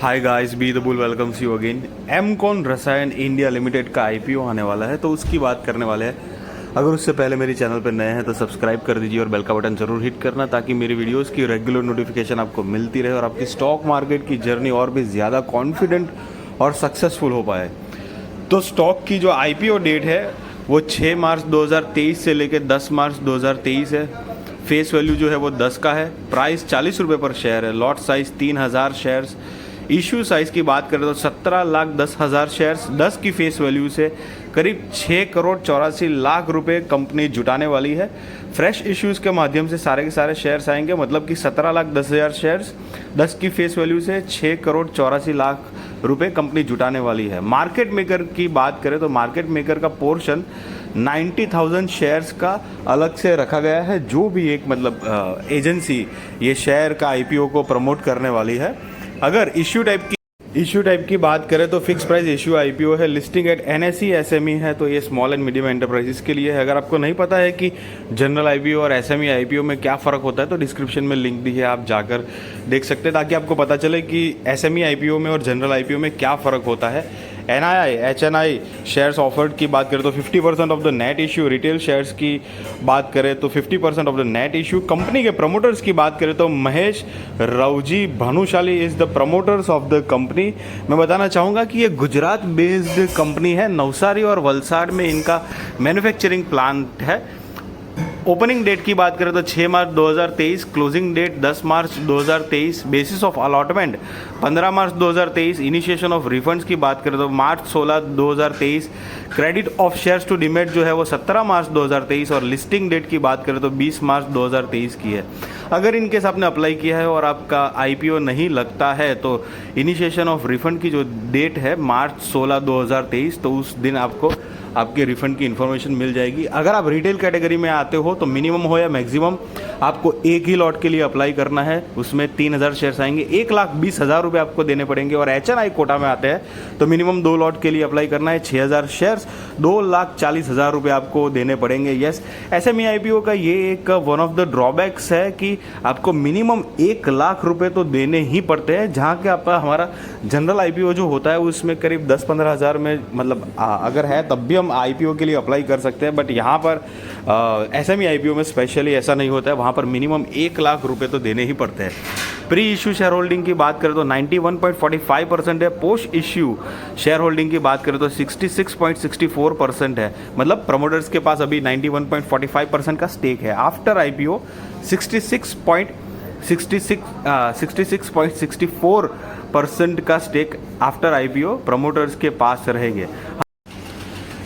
Hi guys, be the bull welcomes you again. Amcon Rasayan India limited का IPO आने वाला है, तो उसकी बात करने वाले हैं। अगर उससे पहले मेरे चैनल पर नए हैं तो सब्सक्राइब कर दीजिए और बेल का बटन जरूर हिट करना, ताकि मेरी वीडियोस की रेगुलर नोटिफिकेशन आपको मिलती रहे और आपकी स्टॉक मार्केट की जर्नी और भी ज़्यादा कॉन्फिडेंट और सक्सेसफुल हो पाए। तो स्टॉक की जो आईपीओ डेट है वो 6 मार्च 2023 से लेकर 10 मार्च 2023 है। फेस वैल्यू जो है वो 10 का है। प्राइस 40 रुपये पर शेयर है। Lot size 3000 shares. Issue size की बात करें तो 17,10,000 शेयर्स। 10 की फेस वैल्यू से करीब 6 करोड़ 84 लाख रुपए कंपनी जुटाने वाली है। फ्रेश इश्यूज के माध्यम से सारे के सारे शेयर्स आएंगे, मतलब कि 17,10,000 शेयर्स। 10 की फेस वैल्यू से 6 करोड़ 84 लाख रुपए कंपनी जुटाने वाली है। मार्केट मेकर की बात करें तो मार्केट मेकर का पोर्शन 90,000 शेयर्स का अलग से रखा गया है। जो भी एक मतलब एजेंसी ये शेयर का आईपीओ को प्रमोट करने वाली है। अगर इश्यू टाइप की बात करें तो फिक्स प्राइस इश्यू आईपीओ है। लिस्टिंग एट एनएसई एसएमई है, तो ये स्मॉल एंड मीडियम एंटरप्राइजेस के लिए है। अगर आपको नहीं पता है कि जनरल आईपीओ और एसएमई आईपीओ में क्या फ़र्क होता है तो डिस्क्रिप्शन में लिंक भी है, आप जाकर देख सकते हैं, ताकि आपको पता चले कि एसएमई आईपीओ में और जनरल आईपीओ में क्या फ़र्क होता है। एनआईआई एचएनआई शेयर्स ऑफर्ड की बात करें तो 50% of the net issue. Retail shares की बात करें तो 50% of the net issue. Company के प्रमोटर्स की बात करें तो Mahesh Raoji Bhanushali is the promoters of the company. मैं बताना चाहूँगा कि ये गुजरात बेस्ड कंपनी है। नवसारी और वलसाड़ में इनका मैन्युफैक्चरिंग प्लांट है। ओपनिंग डेट की बात करें तो 6 March 2023। Closing date 10 March 2023। Basis of allotment 15 March 2023। Initiation of refunds की बात करें तो March 16 2023। Credit of shares to demat जो है वो 17 मार्च 2023 और लिस्टिंग डेट की बात करें तो 20 मार्च 2023 की है। अगर इनकेस आपने अप्लाई किया है और आपका आईपीओ नहीं लगता है तो इनिशिएशन ऑफ रिफंड की जो डेट है मार्च 16 2023, तो उस दिन आपको आपके रिफंड की इन्फॉर्मेशन मिल जाएगी। अगर आप रिटेल कैटेगरी में आते हो तो मिनिमम हो या मैक्सिमम आपको एक ही लॉट के लिए अप्लाई करना है। उसमें 3,000 शेयर्स आएंगे, 1,20,000 रुपये आपको देने पड़ेंगे। और एचएनआई कोटा में आते हैं तो मिनिमम 2 लॉट के लिए अप्लाई करना है, 6,000 शेयर्स, 2,40,000 रुपये आपको देने पड़ेंगे। यस, एसएमई आईपीओ का ये एक वन ऑफ द ड्रॉबैक्स है कि आपको मिनिमम 1 लाख रुपये तो देने ही पड़ते हैं, जहाँ के आपका हमारा जनरल आईपीओ जो होता है उसमें करीब 10-15 हज़ार में मतलब अगर है तब भी हम आईपीओ के लिए अप्लाई कर सकते हैं। बट यहाँ पर एसएमई आईपीओ में स्पेशली ऐसा नहीं होता है, वहाँ पर मिनिमम 1 लाख रुपए तो देने ही पड़ते हैं। प्री इशू शेयर होल्डिंग की बात करें तो 91.45% है। पोस्ट इश्यू शेयर होल्डिंग की बात करें तो 66.64% है। मतलब प्रमोटर्स के पास अभी 91.45% का स्टेक है। आफ्टर आईपीओ 66.64% का स्टेक आफ्टर आईपीओ प्रमोटर्स के पास रहेंगे।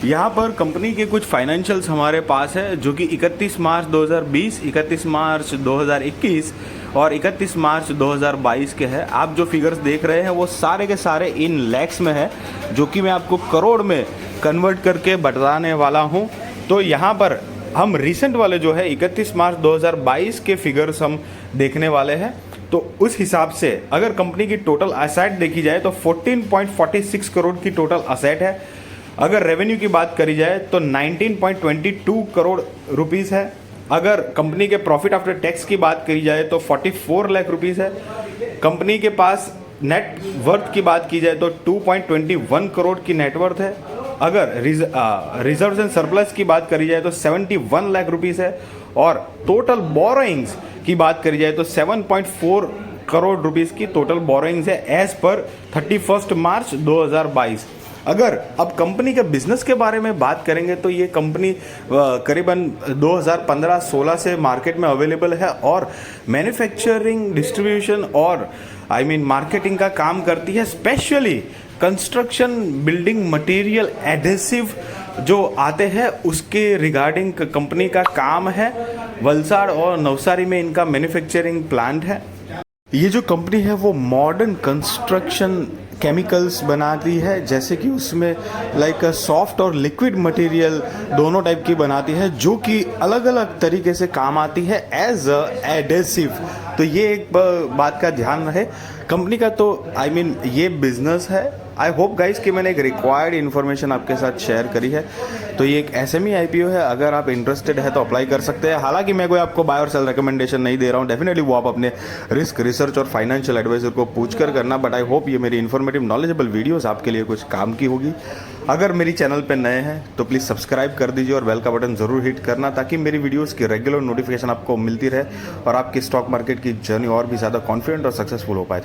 यहाँ पर कंपनी के कुछ फाइनेंशियल्स हमारे पास है, जो कि 31 मार्च 2020, 31 मार्च 2021 और 31 मार्च 2022 के हैं। आप जो फिगर्स देख रहे हैं वो सारे के सारे इन लैक्स में है, जो कि मैं आपको करोड़ में कन्वर्ट करके बताने वाला हूँ। तो यहाँ पर हम रिसेंट वाले जो है 31 मार्च 2022 के फिगर्स हम देखने वाले हैं। तो उस हिसाब से अगर कंपनी की टोटल असेट देखी जाए तो 14.46 करोड़ की टोटल असेट है। अगर रेवेन्यू की बात करी जाए तो 19.22 करोड़ रुपीस है। अगर कंपनी के प्रॉफिट आफ्टर टैक्स की बात करी जाए तो 44 लाख रुपीस है। कंपनी के पास नेट वर्थ की बात की जाए तो 2.21 करोड़ की नेटवर्थ है। अगर रिजर्व्स एंड सरप्लस की बात करी जाए तो 71 लाख रुपीस है। और टोटल बोरोइंग्स की बात करी जाए तो 7.4 करोड़ रुपीस की टोटल बोरोइंग्स है एज पर 31 मार्च 2022। अगर अब कंपनी के बिजनेस के बारे में बात करेंगे तो ये कंपनी करीबन 2015-16 से मार्केट में अवेलेबल है और मैन्युफैक्चरिंग, डिस्ट्रीब्यूशन और मार्केटिंग का काम करती है। Specially construction, building material, adhesive जो आते हैं उसके रिगार्डिंग कंपनी का काम है। वलसाड़ और नवसारी में इनका मैन्युफैक्चरिंग प्लांट है। ये जो कंपनी है वो मॉडर्न कंस्ट्रक्शन केमिकल्स बनाती है, जैसे कि उसमें लाइक सॉफ्ट और लिक्विड मटेरियल दोनों टाइप की बनाती है, जो कि अलग अलग तरीके से काम आती है एज अ एडेसिव। तो ये एक बात का ध्यान रहे कंपनी का। तो आई मीन ये बिजनेस है। आई होप गाइस कि मैंने एक रिक्वायर्ड इन्फॉर्मेशन आपके साथ शेयर करी है। तो ये एक SME IPO है, अगर आप इंटरेस्टेड है तो अप्लाई कर सकते हैं। हालांकि मैं कोई आपको बाय और सेल रिकमेंडेशन नहीं दे रहा हूँ, डेफिनेटली वो आप अपने रिस्क रिसर्च और फाइनेंशियल एडवाइजर को पूछ कर करना। बट आई होप ये मेरी इन्फॉर्मेटिव नॉलेजेबल वीडियोस आपके लिए कुछ काम की होगी। अगर मेरी चैनल पर नए हैं तो प्लीज़ सब्सक्राइब कर दीजिए और बेल का बटन ज़रूर हिट करना, ताकि मेरी वीडियोस की रेगुलर नोटिफिकेशन आपको मिलती रहे और आपकी स्टॉक मार्केट की जर्नी और भी ज़्यादा कॉन्फिडेंट और सक्सेसफुल हो पाए।